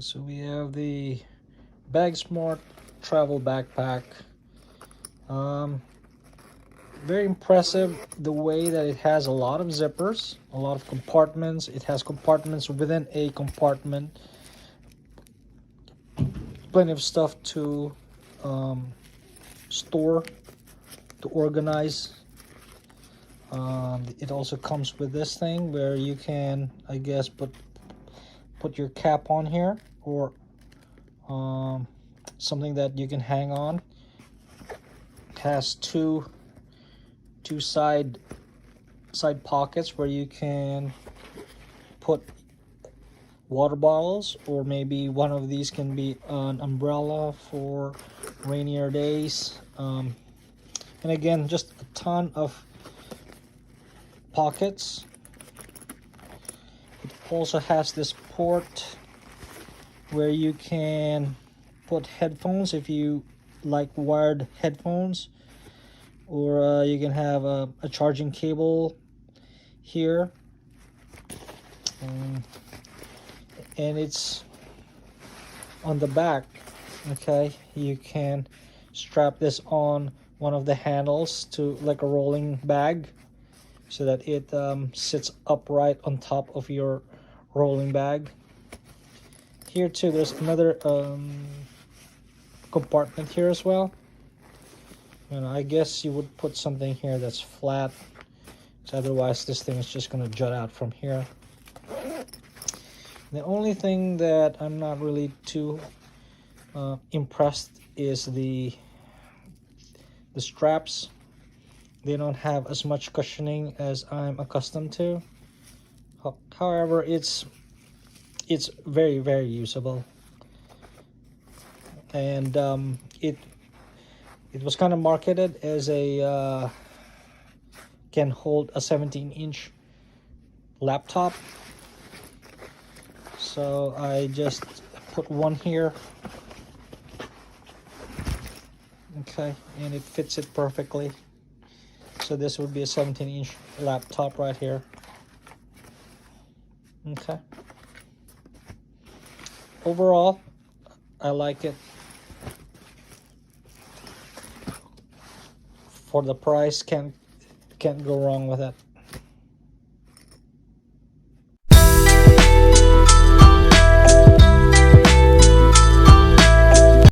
So we have the Bagsmart travel backpack. Very impressive the way that it has a lot of zippers, a lot of compartments. It has compartments within a compartment. Plenty of stuff to store, to organize. It also comes with this thing where you can, I guess, put your cap on here, or something that you can hang on. It has two side pockets where you can put water bottles, or maybe one of these can be an umbrella for rainier days. And again, just a ton of pockets. It also has this port where you can put headphones if you like wired headphones, or you can have a charging cable here, and it's on the back. Okay, you can strap this on one of the handles to like a rolling bag, so that it sits upright on top of your rolling bag. Here too, there's another compartment here as well. And I guess you would put something here that's flat, so otherwise this thing is just going to jut out from here. The only thing that I'm not really too impressed is the straps. They don't have as much cushioning as I'm accustomed to. However, it's very, very usable, and it was kind of marketed as a can hold a 17-inch laptop. So I just put one here. Okay, and it fits it perfectly. So this would be a 17-inch laptop right here. Okay. Overall, I like it. For the price, can't go wrong with it.